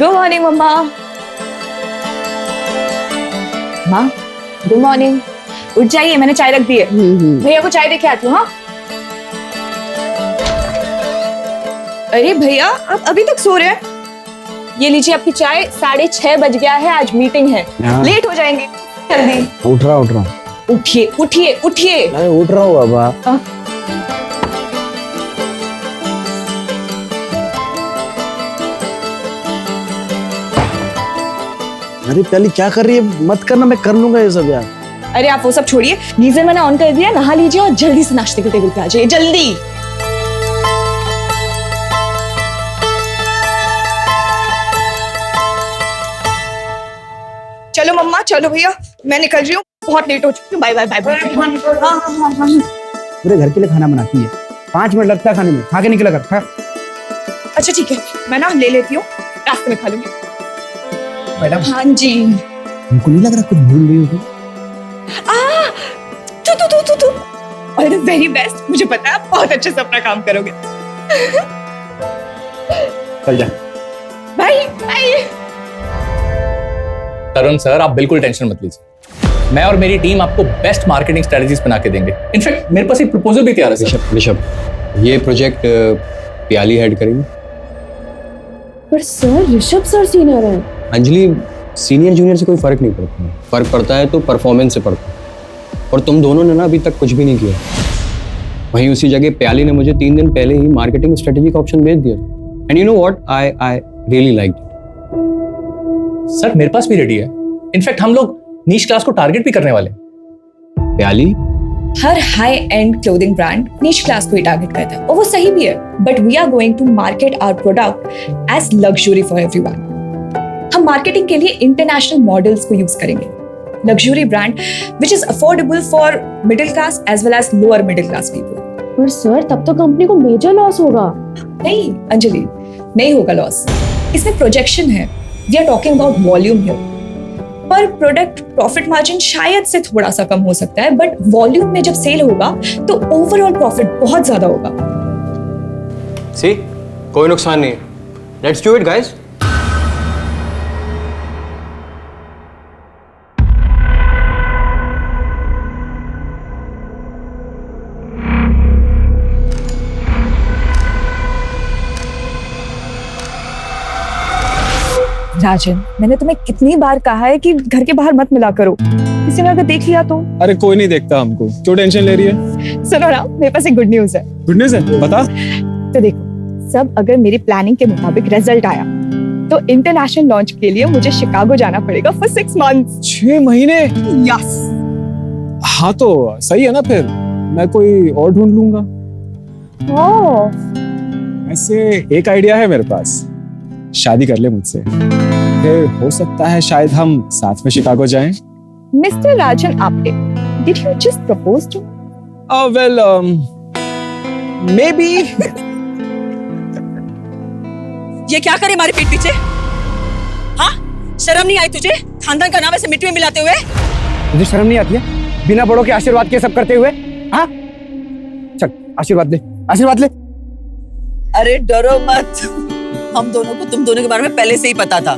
Good morning मम्मा। माँ good morning. उठ जाइए, मैंने चाय रख दी है। भैया को चाय देके आती हूँ। हाँ अरे भैया आप अभी तक सो रहे हैं? ये लीजिए आपकी चाय। 6:30 बज गया है, आज मीटिंग है, लेट हो जाएंगे। जल्दी उठ रहा उठिए उठिए उठिए। मैं उठ रहा हूँ बाबा। अरे प्याली क्या कर रही है? मत करना, मैं कर लूंगा ये सब यार। अरे आप वो सब छोड़िए, गीजर मैंने ऑन कर दिया, नहा लीजिए और जल्दी से नाश्ते के टेबल पे आ जाइए, जल्दी। चलो मम्मा, चलो भैया, मैं निकल रही हूँ, बहुत लेट हो चुकी हूँ। Bye bye bye bye. पूरे घर के लिए खाना बनाती है, 5 मिनट लगता है खाने में, खा के निकला कर। खा। अच्छा ठीक है, मैं ना ले लेती हूँ, रास्ते में खा लूंगी। मैडम। हाँ जी। हमको नहीं लग रहा कुछ भूल रही होगी। तू अरे वेरी बेस्ट, मुझे पता है आप बहुत अच्छे से अपना काम करोगे। चल जा। Bye bye. तरुण सर, आप बिल्कुल टेंशन मत लीजिए, मैं और मेरी टीम आपको बेस्ट मार्केटिंग स्ट्रेटजीज बना के देंगे। इनफैक्ट मेरे पास एक प्रपोजल भी तैयार है सर। ऋषभ, ये प्रोजेक्ट प्याली हेड करेंगे। पर सर ऋषभ सर सीनियर है। अंजलि, सीनियर जूनियर से कोई फर्क नहीं पड़ता, फर्क पड़ता है तो परफॉर्मेंस से पड़ता है, और तुम दोनों ने ना अभी तक कुछ भी नहीं किया। वहीं उसी जगह प्याली ने मुझे 3 दिन पहले ही मार्केटिंग स्ट्रेटेजी का ऑप्शन भेज दिया, and you know what, I really like it. Sir मेरे पास भी रेडी है, इनफैक्ट हम लोग नीश क्लास को टारगेट भी करने वाले हैं। प्याली her high end clothing brand niche class को ही टारगेट करता है, और वो सही भी है, but we are going to market our product as luxury for everyone. हम मार्केटिंग के लिए इंटरनेशनल मॉडल्स को यूज करेंगे, luxury brand which is affordable for middle class as well as lower middle class people. पर sir तब तो company को major loss होगा। नहीं अंजलि, नहीं होगा लॉस, इसमें प्रोजेक्शन है, we are talking about volume here. पर प्रोडक्ट प्रॉफिट मार्जिन शायद से थोड़ा सा कम हो सकता है, बट वॉल्यूम में जब सेल होगा तो ओवरऑल प्रॉफिट बहुत ज्यादा होगा। सी, कोई नुकसान नहीं है, लेट्स डू इट गाइस। राजन, मैंने तुम्हें कितनी बार कहा है कि घर के बाहर मत मिला करो, किसी ने अगर देख लिया तो। अरे कोई नहीं देखता हमको, क्यों टेंशन ले रही है? सुनो ना, मेरे पास एक गुड न्यूज है। गुड न्यूज़ है, बता। तो देखो, सब अगर मेरी प्लानिंग के मुताबिक रिजल्ट आया तो इंटरनेशनल लॉन्च के लिए मुझे शिकागो जाना पड़ेगा फॉर 6 months। 6 महीने? यस। हाँ तो सही है ना, फिर मैं कोई और ढूंढ लूंगा। ऐसे एक आइडिया है मेरे पास, शादी कर ले मुझसे, फिर हो सकता है शायद हम साथ में शिकागो जाएं। Mister Rajan Apte, did you just propose to? Well maybe. ये क्या करे हमारे पीठ पीछे? हाँ, शर्म नहीं आई तुझे? खानदान का नाम ऐसे मिट्टी में मिलाते हुए। तुझे शर्म नहीं आती है बिना बड़ों के आशीर्वाद के सब करते हुए? हाँ चल आशीर्वाद ले, आशीर्वाद ले। अरे डरो मत, हम दोनों को तुम दोनों के बारे में पहले से ही पता था,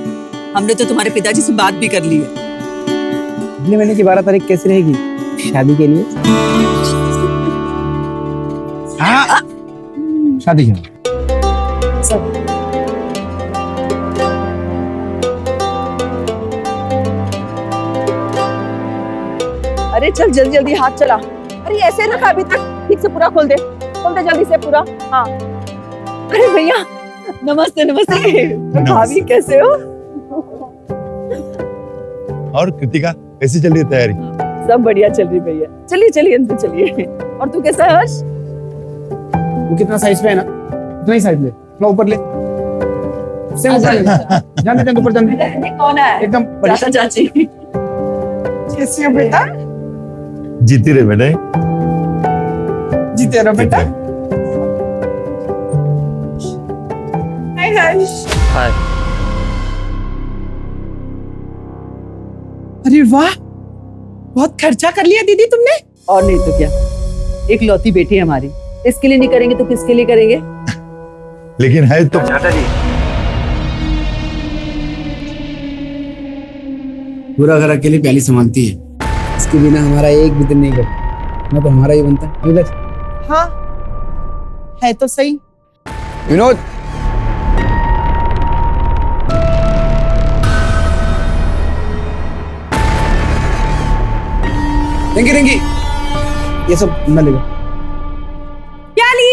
हमने तो तुम्हारे पिताजी से बात भी कर ली है। अगले महीने की 12 तारीख कैसी रहेगी शादी के लिए? हाँ शादी के अरे चल जल्दी जल्दी हाथ चला। अरे ऐसे रखा अभी तक, ठीक से पूरा खोल दे जल्दी से पूरा। हाँ अरे भैया नमस्ते नमस्ते। भाभी कैसे हो? और कृतिका कैसी चल रही है तैयारी? सब बढ़िया चल रही भैया। चलिए चलिए अंदर चलिए। और तू कैसा है हर्ष? वो कितना साइज पे है ना, उतना ही साइज ले, थोड़ा ऊपर ले, से ऊपर ले। जाने दे ऊपर, जाने दे। कौन है? एकदम चाचा चाची कैसे हो बेटा? जीती रहे बेटे, जीते रहो बेटा। हाय हर्ष। हाय। अरे वाह, बहुत खर्चा कर लिया दीदी तुमने। और नहीं तो क्या, एक लौती बेटी है हमारी, इसके लिए नहीं करेंगे तो किसके लिए करेंगे? लेकिन है तो चाचा जी पूरा घर अकेले प्याली संभालती है, इसके बिना हमारा एक भी दिन नहीं कटता। ना तो हमारा ही बनता है। नीरज, हाँ है तो सही। विनोद, रिंकी रिंकी, ये सब मैं लेगा। प्याली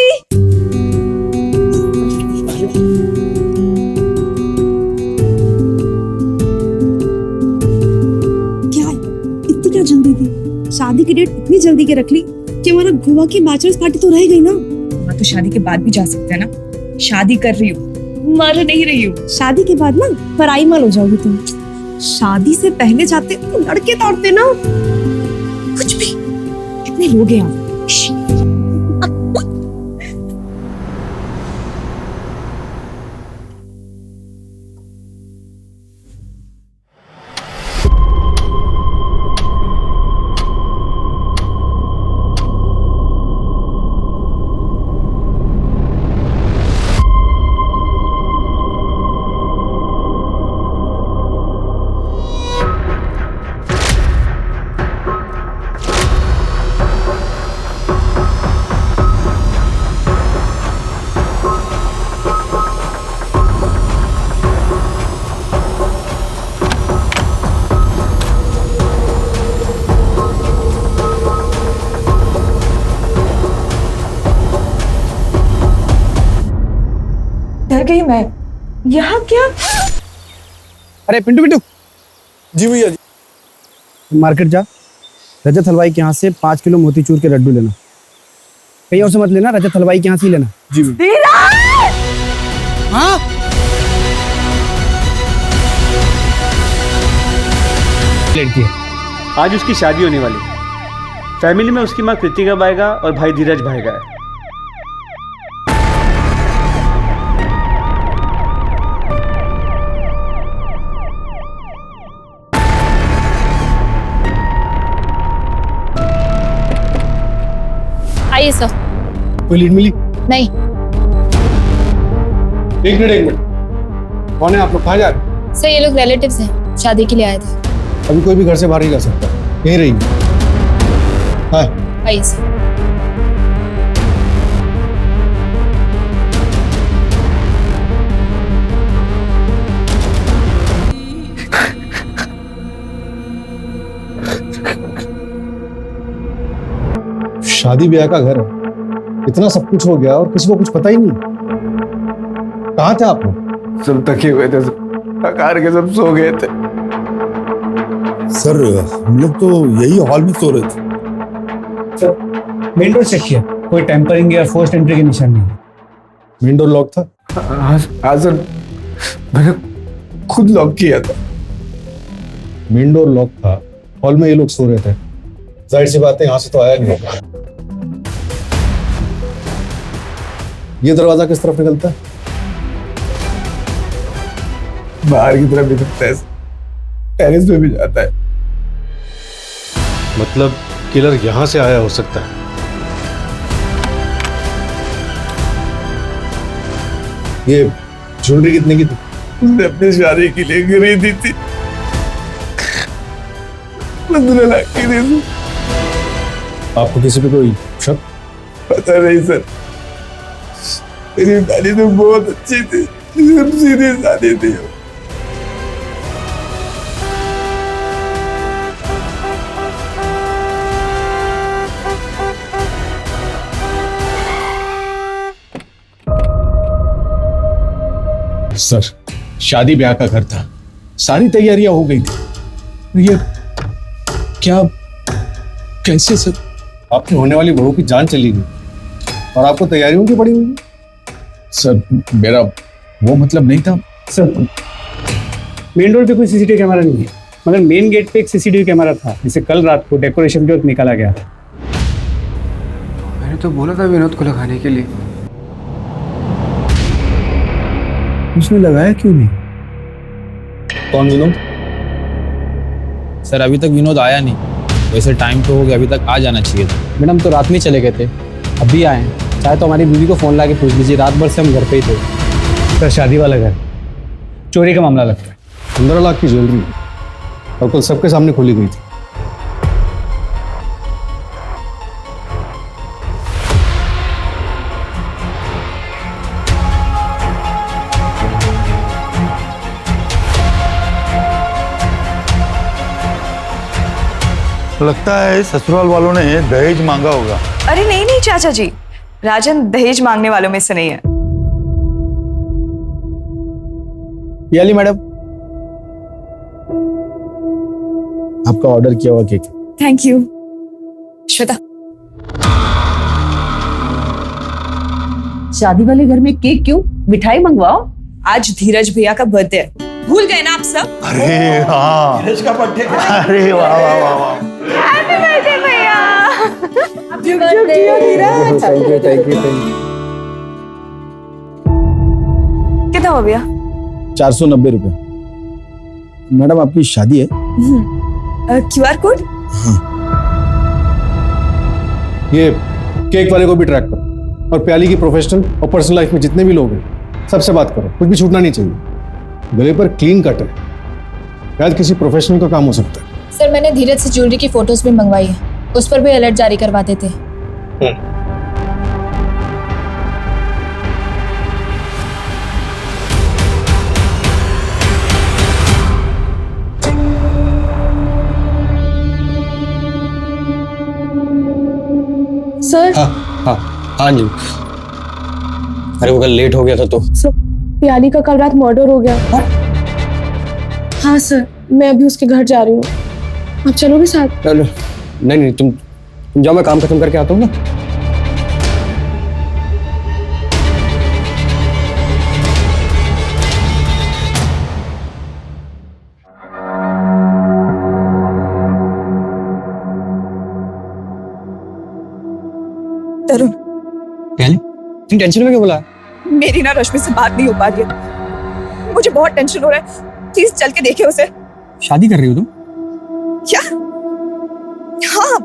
क्या इतनी क्या जल्दी थी? शादी की डेट इतनी जल्दी के रख ली कि हमारा गोवा की बैचलर्स पार्टी तो रह गई ना। मैं तो शादी के बाद भी जा सकते हैं ना। शादी कर रही हूँ, मर नहीं रही हूँ। शादी के बाद ना पराई माल हो जाओगी तुम। शादी से पहले जाते तो लड़के तोड़ते ना। कुछ भी कितने लोग हैं यहाँ। डर गई मैं। यहाँ क्या? अरे पिंटू पिंटू। जी भैया जी। मार्केट जा, रजत हलवाई के यहाँ से 5 किलो मोतीचूर के लड्डू लेना। कहीं और से मत लेना, रजत हलवाई के यहाँ से ही लेना। जी भैया। हाँ लड़की है, आज उसकी शादी होने वाली। फैमिली में उसकी माँ कृतिका भाईगा और भाई धीरज भाईगा है। आइए सर। कोई लीड मिली? नहीं। एक मिनट। कौन है आप लोग? कहाँ जा रहे? सर ये लोग रिलेटिव्स हैं, शादी के लिए आए थे। अभी कोई भी घर से बाहर नहीं जा सकता, यहीं रही। हाँ आइए सर। शादी ब्याह का घर है, इतना सब कुछ हो गया और किसी को कुछ पता ही नहीं। कहाँ थे आप लोग? सब थके हुए थे, थकार के सब सो गए थे। सर हम लोग तो यही हॉल में सो रहे थे। सर मेन डोर चेक किया, कोई टेम्परिंग या फोर्स्ड एंट्री के निशान नहीं। मेन डोर लॉक था? हाँ सर, मैंने खुद लॉक किया था। मेन डोर लॉक था, हॉल में ये लोग सो रहे थे, जाहिर सी बात है यहाँ से तो आया नहीं होगा। ये दरवाजा किस तरफ निकलता है? बाहर की तरफ निकलता है, टेरेस पे भी जाता है। मतलब किलर यहां से आया हो सकता है। ये ज्वेलरी कितने की थी? उसने अपनी शादी के लिए खरीदी थी, 15 लाख की थी। आपको किसी पे कोई शक? पता नहीं सर, मेरी शादी तो बहुत अच्छी थी, सीधी शादी थी। सर शादी ब्याह का घर था, सारी तैयारियां हो गई थी। ये क्या, कैसे सर? आपकी होने वाली बहू की जान चली गई और आपको तैयारियों की पड़ी हुई है। सर मेरा वो मतलब नहीं था। सर मेन डोर पे कोई सीसीटीवी कैमरा नहीं है, मगर मेन गेट पे एक सीसीटीवी कैमरा था, जिसे कल रात को डेकोरेशन के वक्त निकाला गया था। मैंने तो बोला था विनोद को लगाने के लिए, उसने लगाया क्यों नहीं? कौन विनोद? सर अभी तक विनोद आया नहीं, वैसे टाइम तो हो गया, अभी तक आ जाना चाहिए था। मैडम तो रात में चले गए थे, अभी आए हैं। चाहे तो हमारी बीवी को फोन ला के पूछ लीजिए, रात भर से हम घर पे ही थे। सर शादी वाला घर, चोरी का मामला लगता है। 15 लाख की ज्वेलरी, और कल सबके सामने खोली गई थी। लगता है ससुराल वालों ने दहेज मांगा होगा। अरे नहीं नहीं चाचा जी, राजन दहेज मांगने वालों में से नहीं है। पियाली मैडम, आपका ऑर्डर किया हुआ केक। Thank you. श्वेता, शादी वाले घर में केक क्यों? मिठाई मंगवाओ। आज धीरज भैया का बर्थडे है, भूल गए ना आप सब? अरे हाँ, धीरज का बर्थडे। अरे वाह वाह वाह वाह। हैप्पी बर्थडे भैया। Thank you thank you. कितना हो भैया? 490 रुपए। मैडम आपकी शादी है? QR code? ये केक वाले को भी ट्रैक करो और प्याली की प्रोफेशनल और पर्सनल लाइफ में जितने भी लोग हैं सबसे बात करो, कुछ भी छूटना नहीं चाहिए। गले पर क्लीन कट है, शायद किसी प्रोफेशनल का काम हो सकता है। सर मैंने धीरज से ज्वेलरी की फोटोज भी मंगवाई है, उस पर भी अलर्ट जारी करवा देते। सर हाँ जी। अरे वो कल लेट हो गया था तो। सर प्याली का कल रात मर्डर हो गया। हाँ सर, मैं अभी उसके घर जा रही हूँ, आप चलोगे साथ? नहीं नहीं, तुम जाओ, मैं काम खत्म करके आता हूँ ना। तरुण, प्याली, तुम टेंशन में क्यों बोला? मेरी ना रश्मि से बात नहीं हो पा रही है, मुझे बहुत टेंशन हो रहा है। प्लीज चल के देखे उसे। शादी कर रही हो तुम? क्या? हाँ,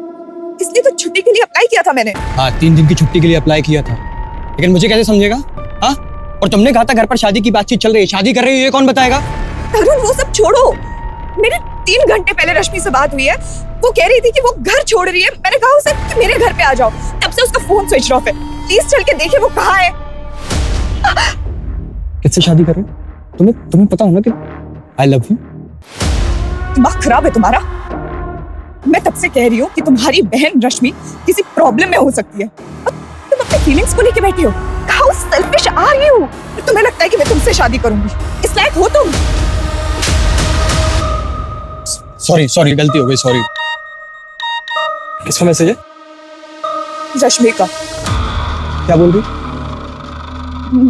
इसलिए तो छुट्टी के लिए अप्लाई किया था मैंने। हाँ, 3 दिन की छुट्टी के लिए अप्लाई किया था, लेकिन मुझे कैसे समझेगा? हाँ, और तुमने कहा था घर पर शादी की बातचीत चल रही है, शादी कर रही है, ये कौन बताएगा? तरुण वो सब छोड़ो, मेरे 3 घंटे पहले रश्मि से बात हुई है, वो कह रही थी कि वो घर छोड़ रही है। मैंने कहा उसे कि मेरे घर पे आ जाओ, तब से उसका फोन स्विच ऑफ है। प्लीज चल के देखे वो कहाँ है। किससे शादी कर रहे हो? तुम्हें पता होना कि आई लव यू। दिमाग खराब है तुम्हारा। मैं तब से कह रही हूँ कि तुम्हारी बहन रश्मि किसी प्रॉब्लम में हो सकती है, और तुम अपने फीलिंग्स को लेके बैठे हो। How selfish are you? तुम्हें लगता है कि मैं तुमसे शादी करूंगी? इस लायक हो तुम? सॉरी, गलती हो गई, सॉरी। किसका मैसेज है? रश्मि का। क्या बोल रही?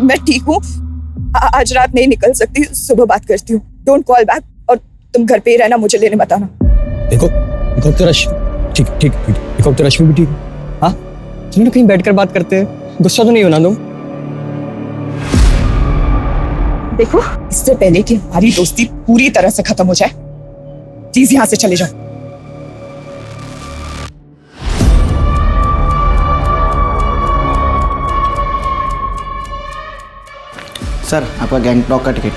मैं ठीक हूँ, आज रात नहीं निकल सकती, सुबह बात करती हूँ। डोंट कॉल बैक, और तुम घर पे ही रहना, मुझे लेने मत आना। देखो तो रश्मि ठीक, देखो तो रश्मि भी ठीक है। हाँ, तुम लोग कहीं बैठकर बात करते हैं, गुस्सा तो नहीं होना तुम? देखो, इससे पहले कि हमारी दोस्ती पूरी तरह से खत्म हो जाए, प्लीज यहाँ से चले जाओ। सर, आपका गैंगटॉक का टिकट।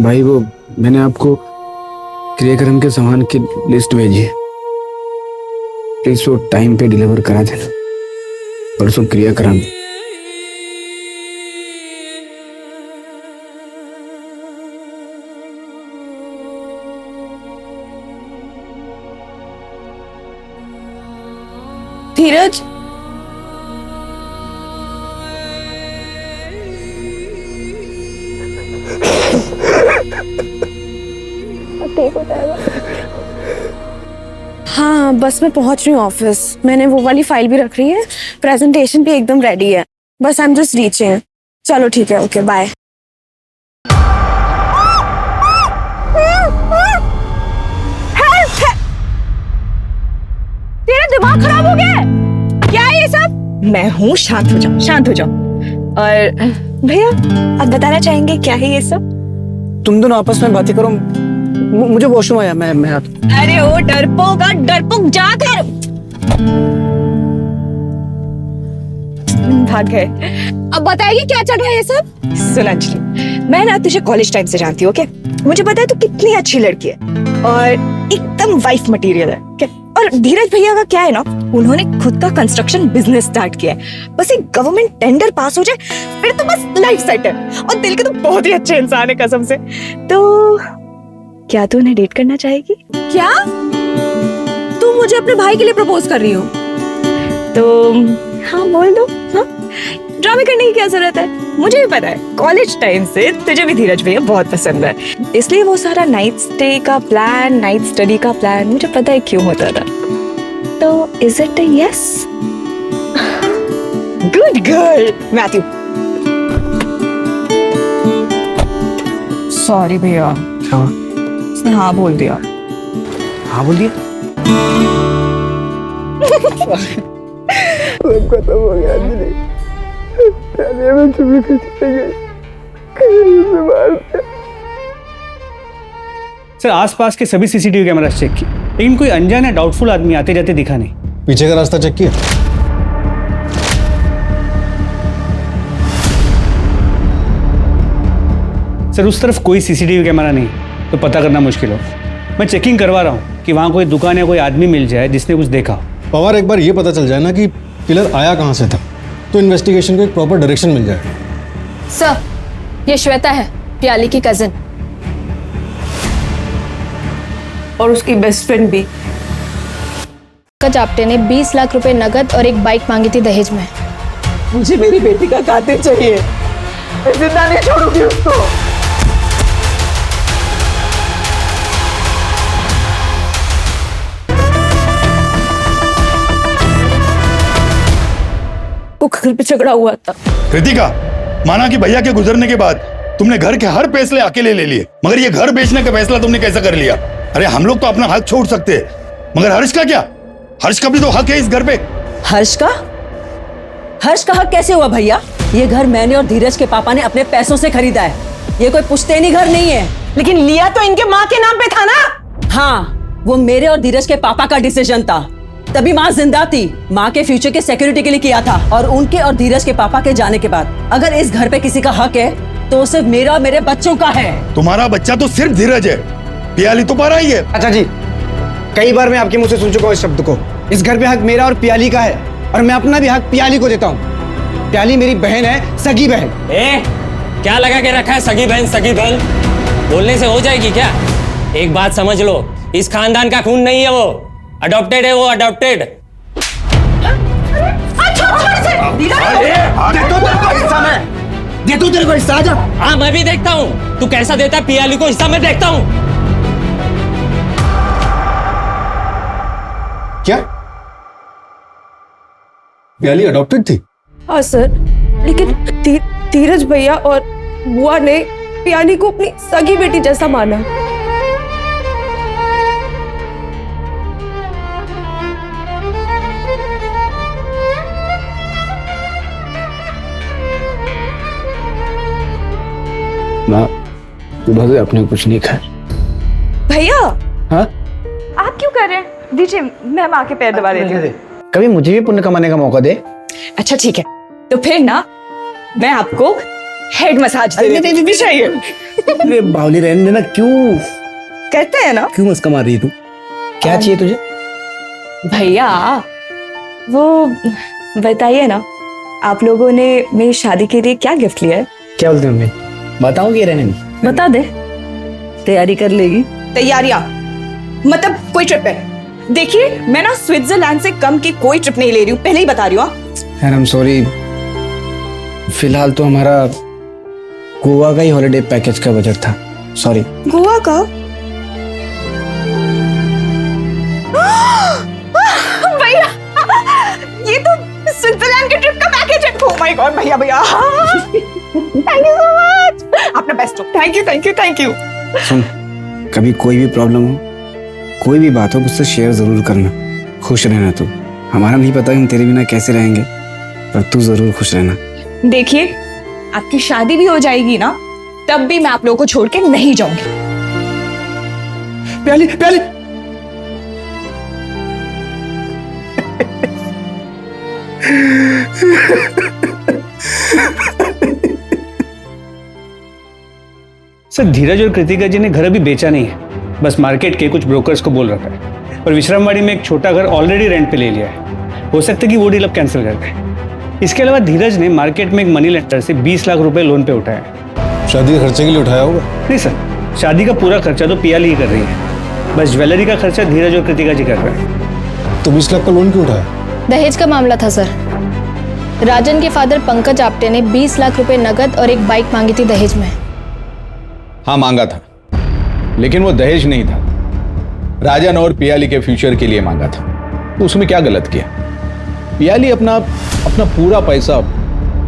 भाई वो मैंने आपको क्रियाक्रम के सामान की लिस्ट भेजी है, प्लीज वो टाइम पे डिलीवर करा देना। परसों क्रियाक्रम। धीरज, ठीक हो जाएगा। हाँ, बस मैं पहुंच रही हूँ ऑफिस। मैंने वो वाली फाइल भी रख रही है, प्रेजेंटेशन भी एकदम रेडी है, बस आई एम जस्ट रीचिंग। चलो ठीक है, ओके बाय। तेरा दिमाग खराब हो गया है क्या ये सब? मैं हूँ, शांत हो जाओ, शांत हो जाओ। और भैया, आप बताना चाहेंगे क्या है ये सब? तुम दोनों आपस में बातें करो, मुझे वॉशरूम आया, मैं आता। अरे ओ डरपोक जाकर भाग गए। अब बताएगी क्या चल रहा है ये सब? सुन अंजलि, मैं ना तुझे कॉलेज टाइम से जानती हूँ, ओके? मुझे पता है तू कितनी अच्छी लड़की है और एकदम वाइफ मटेरियल है, ओके? और धीरज भैया का क्या है ना, उन्होंने खुद का कंस्ट्रक्शन बिजनेस स्टार्ट किया है। बस एक गवर्नमेंट टेंडर पास हो जाए फिर तो बस लाइफ सेट है। और दिल के तो बहुत ही अच्छे इंसान है कसम से। तो क्या तू उन्हें डेट करना चाहेगी? क्या तू मुझे अपने भाई के लिए प्रपोज कर रही हो? तो हाँ बोल दो। हाँ, ड्रामे करने की क्या जरूरत है? मुझे भी पता है कॉलेज टाइम से तुझे भी धीरज भैया बहुत पसंद है, इसलिए वो सारा नाइट स्टे का प्लान, नाइट स्टडी का प्लान मुझे पता है क्यों होता था। तो is it a yes? Good girl Matthew. Sorry भैया, उसने हाँ बोल दिया। हाँ बोल दिया? खत्म हो गया अंजलि, में चुपी खींचते गई, सर आसपास के सभी सीसीटीवी कैमरा चेक किए, लेकिन कोई अनजान या डाउटफुल आदमी आते जाते दिखा नहीं। पीछे का रास्ता चेक किया? सर उस तरफ कोई सीसीटीवी कैमरा नहीं, तो पता करना मुश्किल हो। मैं चेकिंग करवा रहा हूँ कि वहाँ कोई दुकान या कोई आदमी मिल जाए जिसने कुछ देखा हो। पवार, एक बार ये पता चल जाए ना कि किलर आया कहाँ से था, तो इन्वेस्टिगेशन को एक प्रॉपर डायरेक्शन मिल जाए। सर, ये श्वेता है, प्याली की कजिन और उसकी बेस्ट फ्रेंड भी। पंकज आप्टे ने 20 लाख रुपए नगद और एक बाइक मांगी थी दहेज में। मुझे मेरी बेटी का कातिल चाहिए, मैं जिंदा नहीं छोड़ूंगी उसको। वो घर पे झगड़ा हुआ था। कृतिका, माना कि भैया के गुजरने के बाद तुमने घर के हर फैसले अकेले ले लिए, मगर ये घर बेचने का फैसला तुमने कैसे कर लिया? अरे हम लोग तो अपना हक छोड़ सकते हैं, मगर हर्ष का क्या? हर्ष का भी तो हक है इस घर पे। हर्ष का हक कैसे हुआ भैया? ये घर मैंने और धीरज के पापा ने अपने पैसों से खरीदा है, ये कोई पुश्तैनी घर नहीं है। लेकिन लिया तो इनके माँ के नाम पे था ना? हाँ, वो मेरे और धीरज के पापा का डिसीजन था, तभी माँ जिंदा थी। माँ के फ्यूचर के सिक्योरिटी के लिए किया था। और उनके और धीरज के पापा के जाने के बाद अगर इस घर पे किसी का हक है तो सिर्फ मेरा और मेरे बच्चों का है। तुम्हारा बच्चा तो सिर्फ धीरज है, पियाली तो पारा ही है। अच्छा जी, कई बार मैं आपके मुंह से सुन चुका हूँ इस शब्द को। इस घर पे हक मेरा और पियाली का है, और मैं अपना भी हक पियाली को देता हूँ। पियाली मेरी बहन है, सगी बहन। क्या लगा के रखा है सगी बहन सगी बहन? बोलने से हो जाएगी क्या? एक बात समझ लो, इस खानदान का खून नहीं है वो, अडॉप्टेड है वो, अडॉप्टेड। दे दो तेरे को हिस्सा, आजा। हाँ मैं भी देखता हूँ तू कैसा देता है पियाली को हिस्सा, मैं देखता हूँ। क्या पियाली अडॉप्टेड थी? हाँ सर, लेकिन धीरज भैया और बुआ ने पियाली को अपनी सगी बेटी जैसा माना। माँ, सुबह से आपने कुछ नहीं खाया। भैया, हाँ? आप क्यों कर रहे हैं? दीजिए, मैं माँ के पैर दबा देती हूँ। कभी मुझे भी पुण्य कमाने का मौका दे। अच्छा ठीक है, तो फिर ना मैं आपको हेड मसाज दे देती हूँ। चाहिए? अरे बावली रहने देना, क्यों कहते हैं ना, क्यों मस्का मार रही है तू? क्या चाहिए तुझे? भैया वो बताइए ना, आप लोगों ने मेरी शादी के लिए क्या गिफ्ट लिया है? क्या बोलते हैं मम्मी? बताऊं कि रहने नहीं? बता दे। तैयारी कर लेगी? तैयारियां मतलब कोई ट्रिप है? देखिए, मैं ना स्विट्जरलैंड से कम की कोई ट्रिप नहीं ले रही हूँ, पहले ही बता रही हूँ। यार I'm sorry, फिलहाल तो हमारा गोवा का ही हॉलिडे पैकेज का बजट था। सॉरी। गोवा का? भैया, ये तो स्विट्जरलैंड के ट्रिप का पैकेज है। ओह माय गॉड भैया, भैया थैंक यू सो मच, आपने बेस्ट हो। Thank you thank you thank you. सुन, कभी कोई भी प्रॉब्लम हो, कोई भी बात हो, मुझसे शेयर जरूर करना। खुश रहना तू। हमारा नहीं पता हम तेरे बिना कैसे रहेंगे, पर तू जरूर खुश रहना। देखिए, आपकी शादी भी हो जाएगी ना, तब भी मैं आप लोगों को छोड़ के नहीं जाऊंगी। प्याली प्याली सर धीरज और कृतिका जी ने घर अभी बेचा नहीं है, बस मार्केट के कुछ ब्रोकर्स को बोल रखा है। और विश्रामवाड़ी में एक छोटा घर ऑलरेडी रेंट पे ले लिया है। हो सकता है कि वो डील अब कैंसिल कर दें। इसके अलावा धीरज ने मार्केट में एक मनी लेंडर से 20 लाख रुपए लोन पे उठाया है। शादी के खर्चे के लिए उठाया होगा? नहीं सर, शादी का पूरा खर्चा तो पियाली ही कर रही है, बस ज्वेलरी का खर्चा धीरज और कृतिका जी कर रहे हैं। तो 20 लाख का लोन क्यों उठाया? दहेज का मामला था सर। राजन के फादर पंकज आप्टे ने 20 लाख रुपए नगद और एक बाइक मांगी थी दहेज में। हाँ मांगा था, लेकिन वो दहेज नहीं था, राजन और पियाली के फ्यूचर के लिए मांगा था। तो उसमें क्या गलत किया? पियाली अपना पूरा पैसा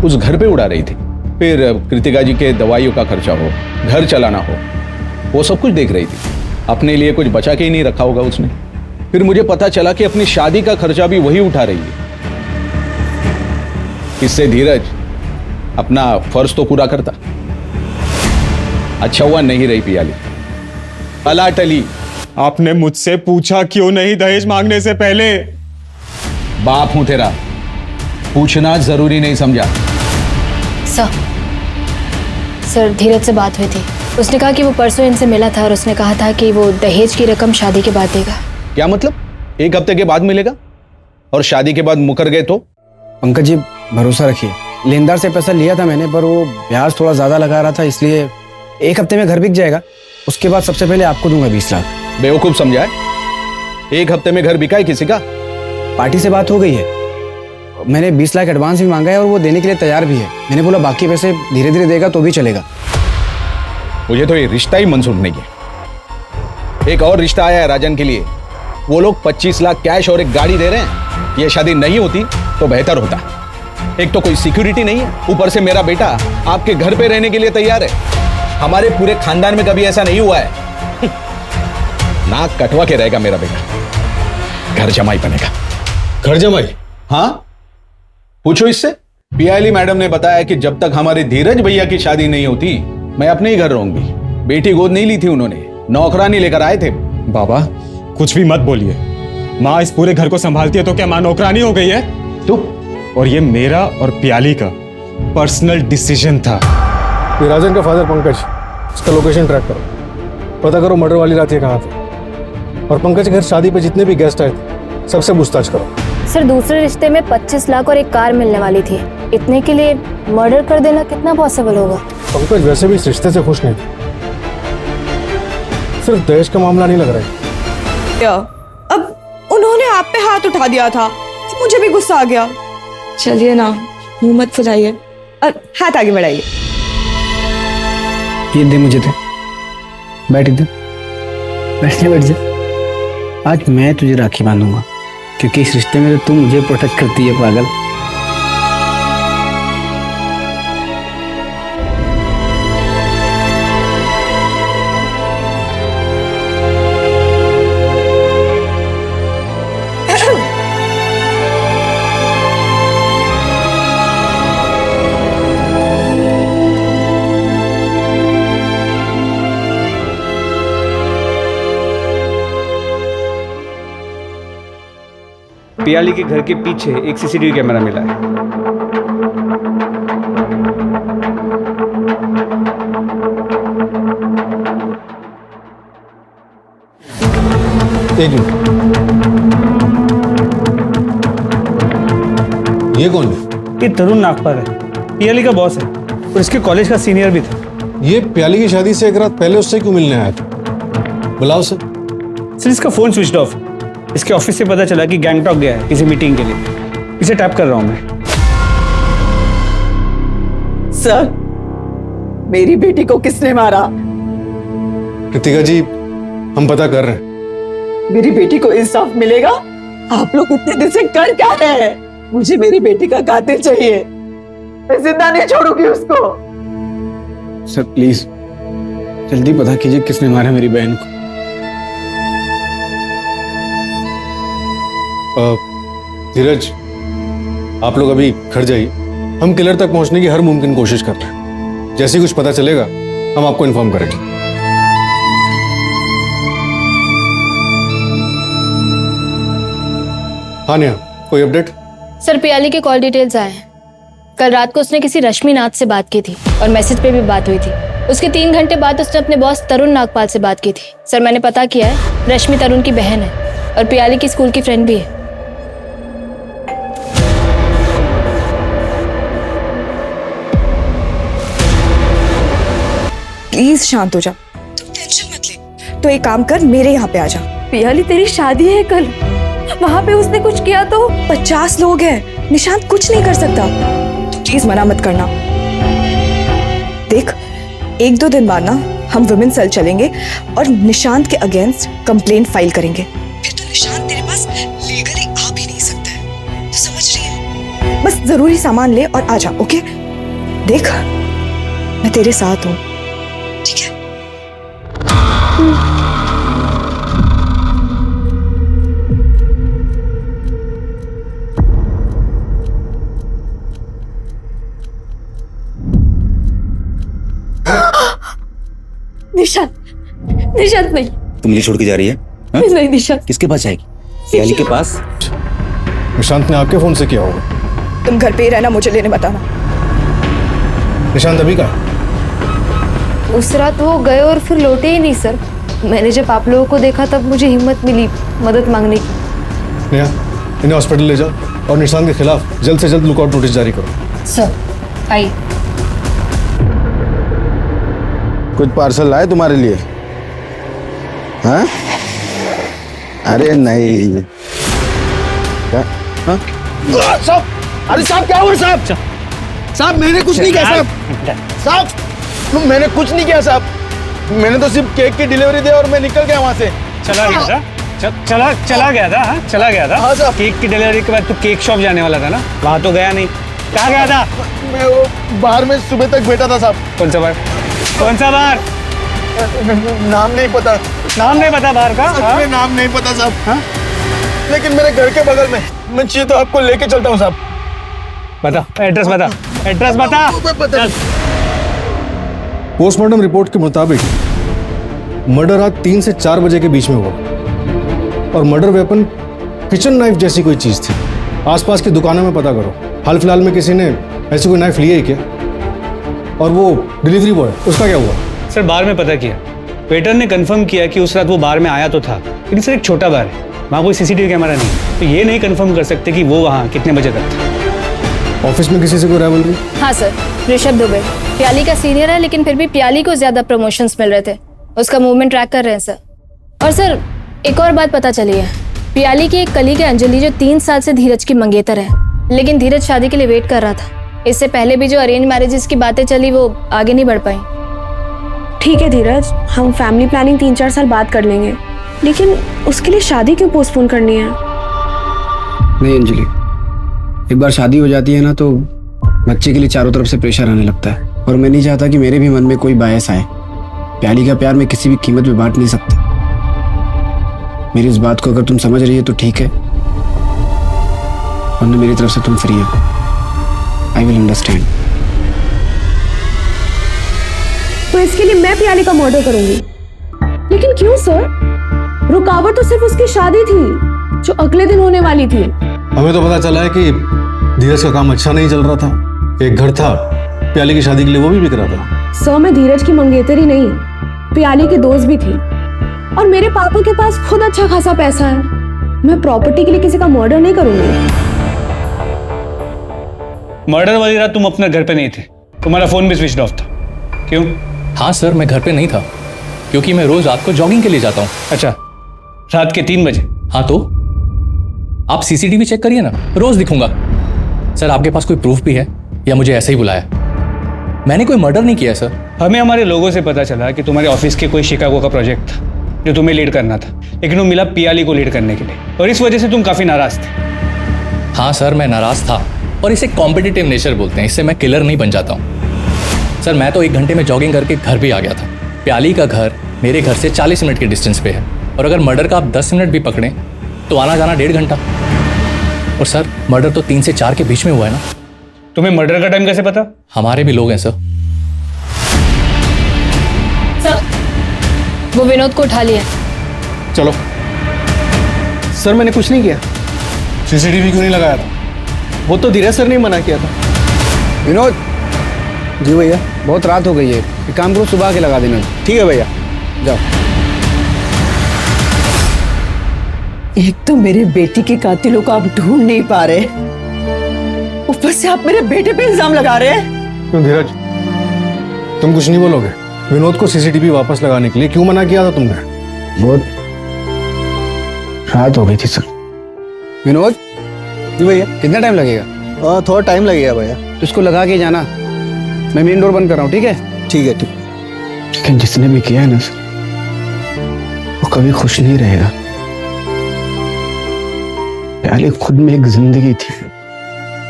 उस घर पे उड़ा रही थी, फिर कृतिका जी के दवाइयों का खर्चा हो, घर चलाना हो, वो सब कुछ देख रही थी। अपने लिए कुछ बचा के ही नहीं रखा होगा उसने। फिर मुझे पता चला कि अपनी शादी का खर्चा भी वही उठा रही है। इससे धीरज अपना फर्ज तो पूरा करता। अच्छा हुआ नहीं रही पियाली, अला टली। आपने मुझसे पूछा क्यों नहीं दहेज मांगने से पहले? बाप हूं तेरा, पूछना जरूरी नहीं समझा? सर धीरज से बात हुई थी, उसने कहा कि वो परसों इनसे मिला था और उसने कहा था कि वो दहेज की रकम शादी के बाद देगा। क्या मतलब? 1 हफ्ते के बाद मिलेगा और शादी के बाद मुकर गए तो? पंकज जी भरोसा रखिए, लेनदार से पैसा लिया था मैंने, पर वो ब्याज थोड़ा ज्यादा लगा रहा था, इसलिए 1 हफ्ते में घर बिक जाएगा। उसके बाद सबसे पहले आपको दूंगा 20 लाख। बेवकूफ समझा है? 1 हफ्ते में घर बिका है किसी का? पार्टी से बात हो गई है, मैंने 20 लाख एडवांस भी मांगा है और वो देने के लिए तैयार भी है। मैंने बोला बाकी पैसे धीरे धीरे देगा तो भी चलेगा। मुझे तो ये रिश्ता ही मंजूर नहीं है। एक और रिश्ता आया है राजन के लिए, वो लोग 25 लाख कैश और एक गाड़ी दे रहे हैं। ये शादी नहीं होती तो बेहतर होता। एक तो कोई सिक्योरिटी नहीं है, ऊपर से मेरा बेटा आपके घर पे रहने के लिए तैयार है। हमारे पूरे खानदान में कभी ऐसा नहीं हुआ है। नाक कटवा के रहेगा मेरा बेटा, घर जमाई बनेगा। घर जमाई? हाँ, पूछो इससे। पियाली मैडम ने बताया कि जब तक हमारे धीरज भैया की शादी नहीं होती मैं अपने ही घर रहूंगी। बेटी गोद नहीं ली थी उन्होंने, नौकरानी लेकर आए थे। बाबा कुछ भी मत बोलिए, माँ इस पूरे घर को संभालती है तो क्या माँ नौकरानी हो गई है? तू और ये मेरा और पियाली का पर्सनल डिसीजन था। ये राजन का फादर पंकज, इसका लोकेशन ट्रैक करो, पता करो मर्डर वाली रात ये कहाँ थे। और पंकज के घर शादी पे जितने भी गेस्ट आए थे सबसे पूछताछ करो। सर दूसरे रिश्ते में 25 लाख और एक कार मिलने वाली थी, इतने के लिए मर्डर कर देना कितना पॉसिबल होगा? पंकज वैसे भी इस रिश्ते से खुश नहीं थे, सिर्फ दहेज का मामला नहीं लग रहा है। अब उन्होंने आप पे हाथ उठा दिया था तो मुझे भी गुस्सा आ गया। चलिए ना, मुंह मत फुलाइए और हाथ आगे बढ़ाइए। ये दे मुझे, दे, बैठ इधर, बैठ जा। आज मैं तुझे राखी बांधूंगा क्योंकि इस रिश्ते में तो तू मुझे प्रोटेक्ट करती है पागल। पियाली के घर के पीछे एक सीसीटीवी कैमरा मिला है। एक मिनट, ये कौन है? ये तरुण नागपाल है, पियाली का बॉस है और इसके कॉलेज का सीनियर भी था। ये प्याली की शादी से 1 रात पहले उससे क्यों मिलने आया था? बुलाओ सर। सर इसका फोन स्विच ऑफ, इसके ऑफिस से पता चला कि गैंगटॉक गया है किसी मीटिंग के लिए। इसे टैप कर रहा हूं मैं। सर मेरी बेटी को किसने मारा? कृतिका जी हम पता कर रहे हैं। मेरी बेटी को इंसाफ मिलेगा? आप लोग इतने दिन से कर क्या रहे हैं? मुझे मेरी बेटी का कातिल चाहिए, मैं जिंदा नहीं छोड़ूंगी उसको। सर प्लीज जल्दी पता कीजिए किसने मारा मेरी बहन को। धीरज आप लोग अभी घर जाइए, हम किलर तक पहुंचने की हर मुमकिन कोशिश कर रहे हैं। जैसे ही कुछ पता चलेगा हम आपको इन्फॉर्म करेंगे। हाँ नेहा, कोई अपडेट? सर पियाली के कॉल डिटेल्स आए हैं। कल रात को उसने किसी रश्मि नाथ से बात की थी और मैसेज पे भी बात हुई थी। उसके 3 घंटे बाद उसने अपने बॉस तरुण नागपाल से बात की थी। सर मैंने पता किया है, रश्मि तरुण की बहन है और पियाली की स्कूल की फ्रेंड भी है। प्लीज शांत हो जा, तुम टेंशन मत ले। तो एक काम कर, मेरे यहाँ पे आ जा। पियाली तेरी शादी है कल, वहां पे उसने कुछ किया तो 50 लोग हैं, निशांत कुछ नहीं कर सकता। तो प्लीज मना मत करना। देख 1-2 दिन बाद ना हम वुमेन सेल चलेंगे और निशांत के अगेंस्ट कंप्लेंट फाइल करेंगे। फिर तो निशांत तेरे पास लीगली आ भी नहीं सकता है, तो समझ रही है? बस जरूरी सामान ले और आ जा, ओके? देख मैं तेरे साथ हूँ, ठीक है? निशांत, निशांत नहीं। तुम मुझे छोड़ के जा रही है? नहीं निशांत। किसके पास जाएगी? पियाली के पास? निशांत ने आपके फोन से किया होगा। तुम घर पे ही रहना, मुझे लेने बताना। निशांत अभी का? उस रात वो गए और फिर लौटे ही नहीं सर। मैंने जब आप लोगों को देखा तब मुझे हिम्मत मिली मदद मांगने की। नेहा, इन्हें हॉस्पिटल ले जाओ और निशांत के खिलाफ जल्द से जल्द लुकआउट नोटिस जारी करो। सर आइए। कुछ पार्सल लाए तुम्हारे लिए? हाँ? अरे नहीं। क्या? हाँ? साहब, अरे साहब क्या हुआ साहब? साहब मैंने कुछ नहीं किया साहब। साहब मैंने कुछ नहीं किया साहब। मैंने तो सिर्फ केक की डिलीवरी दी और मैं निकल गया वहां से। चला गया था? चला गया था? हाँ चला गया था। हाँ साहब। केक की डिलीवरी के बाद तू केक शॉप जाने वाला था ना, वहां तो गया नहीं। कहाँ गया था? मैं वो बाहर में सुबह तक बैठा था साहब। कौन सा बार? कौन सा बार? नाम नहीं पता। नाम नहीं पता बार का? सच में नाम नहीं पता साहब। हाँ? लेकिन मेरे घर के बगल में, मैं चाहिए तो आपको लेके चलता हूँ साहब। बता एड्रेस, बता एड्रेस, बता। पोस्टमार्टम रिपोर्ट के मुताबिक मर्डर रात 3 से 4 बजे के बीच में हुआ और मर्डर वेपन किचन नाइफ जैसी कोई चीज थी। आसपास की दुकानों में पता करो, हाल फिलहाल में किसी ने ऐसी कोई नाइफ लिया है क्या? और वो डिलीवरी बॉय, उसका क्या हुआ? सर बार में पता किया, वेटर ने कंफर्म किया कि उस रात वो बार में आया तो था, लेकिन सर एक छोटा बार है, वहाँ कोई सीसीटीवी कैमरा नहीं, तो ये नहीं कंफर्म कर सकते कि वो वहाँ कितने बजे तक था। ऑफिस में किसी से कोई राइवलरी? हाँ सर, ऋषभ दुबे पियाली का सीनियर है, लेकिन फिर भी पियाली को ज्यादा प्रमोशंस मिल रहे थे। उसका मूवमेंट ट्रैक कर रहे हैं सर। और सर एक और बात पता चली है, पियाली की एक कलीग है अंजलि, जो 3 साल से धीरज की मंगेतर है, लेकिन धीरज शादी के लिए वेट कर रहा था। इससे पहले भी जो अरेंज मैरिजेस की बातें चली वो आगे नहीं बढ़ पाई। ठीक है धीरज, हम फैमिली प्लानिंग 3-4 साल बाद कर लेंगे, लेकिन उसके लिए शादी क्यों पोस्टपोन करनी है? नहीं अंजलि, एक बार शादी हो जाती है ना तो बच्चे के लिए चारों तरफ से प्रेशर आने लगता है, और मैं नहीं चाहता कि मेरे भी मन में कोई बायस आए। प्याली का प्यार मैं किसी भी कीमत पे बांट नहीं सकता। मेरी इस बात को अगर तुम समझ रही है तो ठीक है, वरना मेरी तरफ से तुम फ्री हो। I will understand. तो इसके लिए मैं प्याली का मर्डर करूंगी? लेकिन क्यों सर? रुकावट तो सिर्फ उसकी शादी थी जो अगले दिन होने वाली थी। हमें तो पता चला है कि धीरज का काम अच्छा नहीं चल रहा था। एक घर था प्याली की शादी के लिए, वो भी बिक रहा था। सर मैं धीरज की मंगेतर ही नहीं, प्याली की दोस्त भी थी, और मेरे पापा के पास खुद अच्छा खासा पैसा है। मैं प्रॉपर्टी के लिए किसी का मर्डर नहीं करूंगी। मर्डर वाली रात तुम अपने घर पे नहीं थे, तुम्हारा फोन भी स्विच ऑफ था। क्यों? हाँ सर, मैं घर पे नहीं था क्योंकि मैं रोज रात को जॉगिंग के लिए जाता हूँ। अच्छा, रात के 3 बजे? हाँ तो आप सीसीटीवी चेक करिए ना, रोज दिखूंगा। सर आपके पास कोई प्रूफ भी है या मुझे ऐसे ही बुलाया? मैंने कोई मर्डर नहीं किया सर। हमें हमारे लोगों से पता चला कि तुम्हारे ऑफिस के कोई शिकागो का प्रोजेक्ट था जो तुम्हें लीड करना था, लेकिन वो मिला पियाली को लीड करने के लिए, और इस वजह से तुम काफी नाराज थे। हाँ सर, मैं नाराज था, और इसे कॉम्पिटिटिव नेचर बोलते हैं। इससे मैं किलर नहीं बन जाता हूँ। सर मैं तो 1 घंटे में जॉगिंग करके घर भी आ गया था। प्याली का घर मेरे घर से 40 मिनट के डिस्टेंस पे है, और अगर मर्डर का आप 10 मिनट भी पकड़ें तो आना जाना 1.5 घंटा। और सर मर्डर तो 3 से 4 के बीच में हुआ है ना। तुम्हें मर्डर का टाइम कैसे पता? हमारे भी लोग हैं सर। सर वो विनोद को उठा लिया। चलो। सर मैंने कुछ नहीं किया। सीसीटीवी क्यों नहीं लगाया था? वो तो धीरज सर ने मना किया था। विनोद। जी भैया, बहुत रात हो गई है, एक काम करो सुबह के लगा देना। ठीक है भैया, जाओ। एक तो मेरे बेटी के कातिलों को आप ढूंढ नहीं पा रहे, ऊपर से आप मेरे बेटे पे इल्जाम लगा रहे हैं। क्यों धीरज, तुम कुछ नहीं बोलोगे? विनोद को सीसीटीवी वापस लगाने के लिए क्यों मना किया था तुमने? बहुत रात हो गई थी सर। विनोद। जी भैया। कितना टाइम लगेगा? थोड़ा टाइम लगेगा भैया। तो इसको लगा के जाना, मैं मेन डोर बंद कर रहा हूँ। ठीक है? ठीक है, ठीक। लेकिन जिसने भी किया है ना सर, वो कभी खुश नहीं रहेगा। प्याली खुद में एक जिंदगी थी,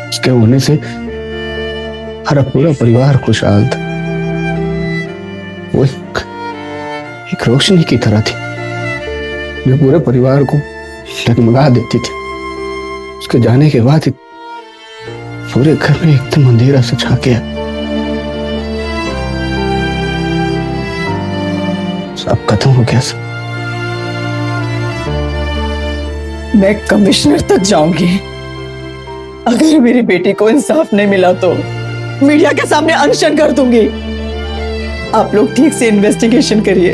उसके होने से हमारा पूरा परिवार खुशहाल था। वो एक रोशनी की तरह थी जो पूरे परिवार को डगमगा देती थी। उसके जाने के बाद पूरे घर में एकदम अंधेरा सा छा गया। सब खत्म हो गया सर। मैं कमिश्नर तक जाऊंगी, अगर मेरी बेटी को इंसाफ नहीं मिला तो मीडिया के सामने अनशन कर दूंगी। आप लोग ठीक से इन्वेस्टिगेशन करिए,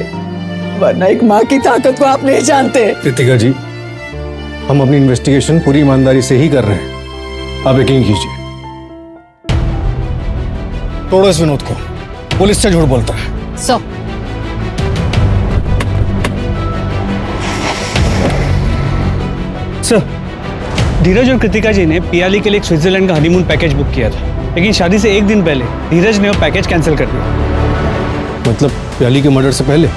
वरना एक माँ की ताकत को आप नहीं जानते। कृतिका जी, हम अपनी इन्वेस्टिगेशन पूरी ईमानदारी से ही कर रहे हैं, आप यकीन कीजिए। तोड़ो इस विनोद को, पुलिस से झूठ बोलता है। सर, धीरज और कृतिका जी ने पियाली के लिए एक स्विट्जरलैंड का हनीमून पैकेज बुक किया था, लेकिन शादी से एक दिन पहले धीरज ने वो पैकेज कैंसिल कर दिया। मतलब प्याली के मर्डर से पहले?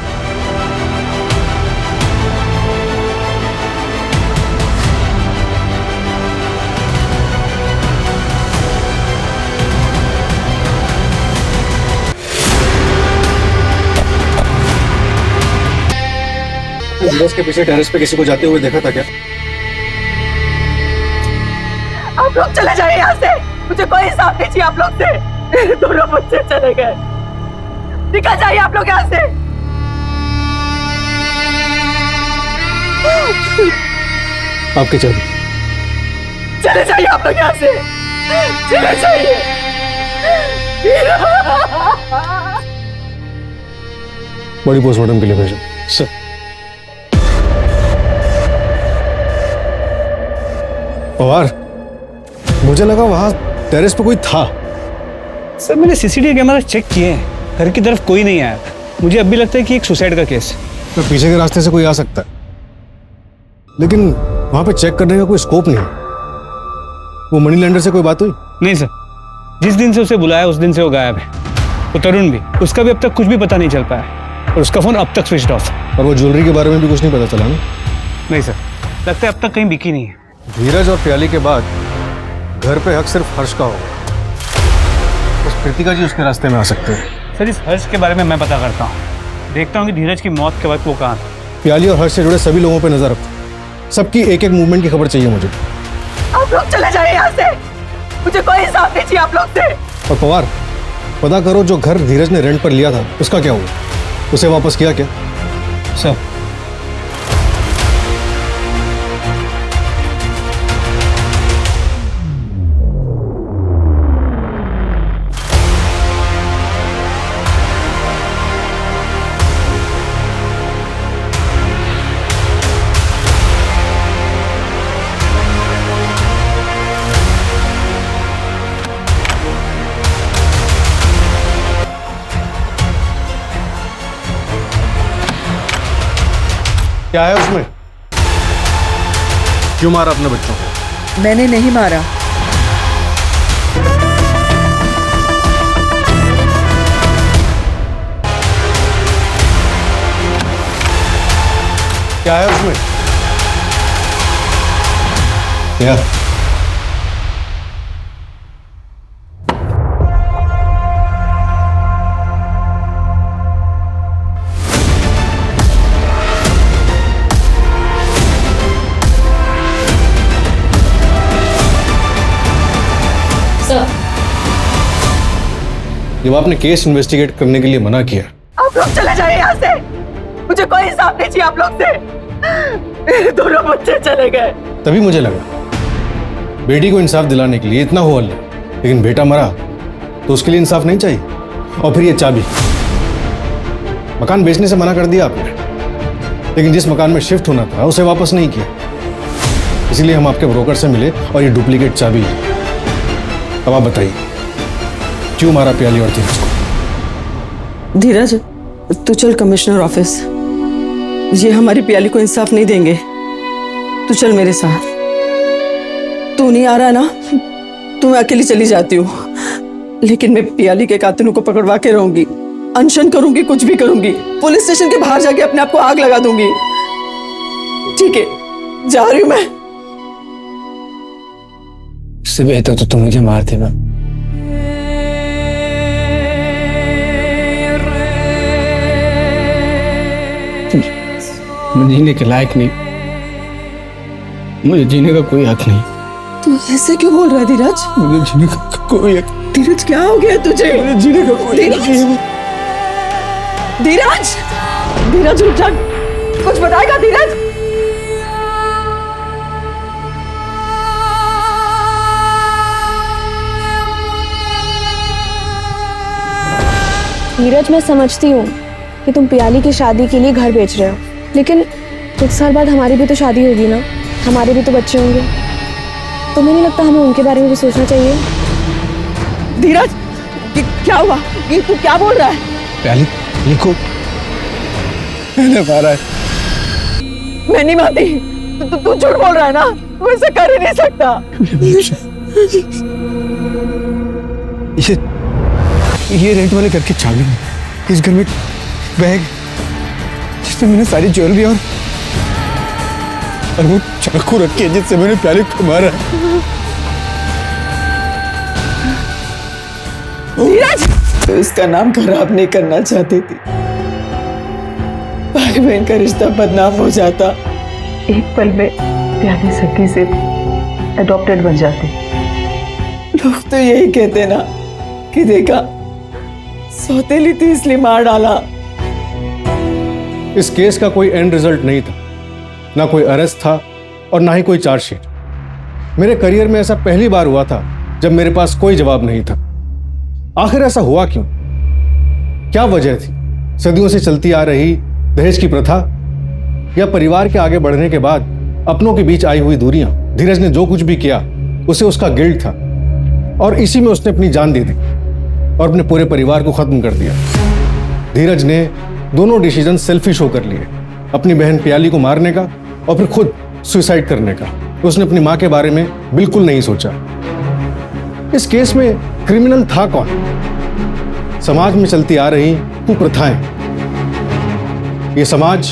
बस के पीछे टेरेस पे किसी को जाते हुए देखा था क्या? आप लोग चले जाइए यहाँ से, मुझे कोई हिसाब नहीं चाहिए आप लोग से। मेरे दोनों बच्चे चले गए, निकल जाइए आप लोग यहाँ से। आपके चाबी। चले जाइए आप लोग यहाँ से, चले जाइए। बॉडी पोस्टमार्टम के लिए भेजो सर। पवार, मुझे लगा वहां टेरेस पे कोई था। सर मैंने सीसीटीवी कैमरा चेक किए हैं, घर की तरफ कोई नहीं आया। मुझे अब भी लगता है कि एक सुसाइड का केस है। तो पीछे के रास्ते से कोई आ सकता है, लेकिन वहां पे चेक करने का कोई स्कोप नहीं। वो मनी लैंडर से कोई बात हुई? नहीं सर, जिस दिन से उसे बुलाया उस दिन से वो गायब है। वो तरुण भी, उसका भी अब तक कुछ भी पता नहीं चल पाया, और उसका फोन अब तक स्विच ऑफ है। और वो ज्वेलरी के बारे में भी कुछ नहीं पता चला ना? नहीं सर, लगता है अब तक कहीं बिकी नहीं है। धीरज और प्याली के बाद घर पे हक सिर्फ हर्ष का होगा। बस कृतिका जी उसके रास्ते में आ सकते हैं। सर इस हर्ष के बारे में मैं पता करता हूँ, देखता हूँ कि धीरज की मौत के वक्त वो कहाँ था। प्याली और हर्ष से जुड़े सभी लोगों पे नजर रखो, सबकी एक एक मूवमेंट की खबर चाहिए मुझे। आप लोग चले जाइए यहाँ से, मुझे कोई हिसाब नहीं चाहिए आप लोग से। और पवार, पता करो जो घर धीरज ने रेंट पर लिया था उसका क्या हुआ? उसे वापस किया क्या? सर क्या है उसमें? क्यों मारा अपने बच्चों को? मैंने नहीं मारा। क्या है उसमें? क्या? जब आपने केस इन्वेस्टिगेट करने के लिए मना किया, लोग चले जाए यहाँ से। मुझे कोई इंसाफ नहीं चाहिए आप लोग से। मेरे दोनों बच्चे चले गए। तभी मुझे लगा बेटी को इंसाफ दिलाने के लिए इतना हो हल्ला, लेकिन बेटा मरा तो उसके लिए इंसाफ नहीं चाहिए। और फिर ये चाबी, मकान बेचने से मना कर दिया आपने, लेकिन जिस मकान में शिफ्ट होना था उसे वापस नहीं किया। इसीलिए हम आपके ब्रोकर से मिले और ये डुप्लीकेट चाबी है। अब आप बताइए क्यों मारा प्याली और धीरज को? धीरज, तू चल कमिश्नर ऑफिस। ये हमारी प्याली को इंसाफ नहीं देंगे। तू चल मेरे साथ। तू नहीं आ रहा ना तो मैं अकेली चली जाती हूँ, लेकिन मैं प्याली के कातिलों को पकड़वा के रहूंगी। अनशन करूंगी, कुछ भी करूंगी। पुलिस स्टेशन के बाहर जाके अपने आप को आग लगा दूंगी। ठीक है, जा रही हूं मैं। इससे बेहतर तो तुम मुझे मारते ना। मैं जीने के लायक नहीं, मुझे जीने का कोई हक नहीं। तू ऐसे क्यों बोल रहा है धीरज? मुझे जीने का कोई हक। धीरज क्या हो गया तुझे? मुझे जीने का कोई हक नहीं। धीरज, धीरज रुक जा, कुछ बताएगा धीरज? धीरज, मैं समझती हूँ कि तुम प्याली की शादी के लिए घर बेच रहे हो, लेकिन कुछ साल बाद हमारी भी तो शादी होगी ना, हमारे भी तो बच्चे होंगे। तुम्हें नहीं लगता हमें उनके बारे में भी सोचना चाहिए? धीरज, क्या हुआ? ये तू क्या बोल रहा है? प्याली लिखो, मैंने मारा है। मैं नहीं मानती। तू झूठ बोल रहा है ना? तू ऐसा कर ही नहीं सकता। ये रेंट वाले घर की चाबी है। इस घर में बैग जिसमें मैंने सारी ज्वेलरी और वो चाकू रखी है जिससे मैंने प्याली को मारा। धीरज, तो इसका नाम खराब नहीं करना चाहती थी। भाई बहन का रिश्ता बदनाम हो जाता। एक पल में प्याली सखी से एडॉप्टेड बन जाती। लोग तो यही कहते ना कि देखा, सौतेली थी इसलिए मार डाला। इस केस का कोई एंड रिजल्ट नहीं था, ना कोई अरेस्ट था और ना ही कोई चार्जशीट। मेरे करियर में ऐसा पहली बार हुआ था जब मेरे पास कोई जवाब नहीं था। आखिर ऐसा हुआ क्यों? क्या वजह थी? सदियों से चलती आ रही दहेज की प्रथा, या परिवार के आगे बढ़ने के बाद अपनों के बीच आई हुई दूरियां? धीरज ने जो कुछ भी किया उसे उसका गिल्ट था और इसी में उसने अपनी जान दे दी और अपने पूरे परिवार को खत्म कर दिया। धीरज ने दोनों डिसीजन सेल्फिश होकर लिए, अपनी बहन प्याली को मारने का और फिर खुद सुसाइड करने का। उसने अपनी मां के बारे में बिल्कुल नहीं सोचा। इस केस में क्रिमिनल था कौन? समाज में चलती आ रही कुप्रथाएं। ये समाज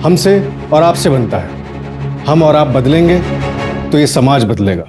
हमसे और आपसे बनता है। हम और आप बदलेंगे तो ये समाज बदलेगा।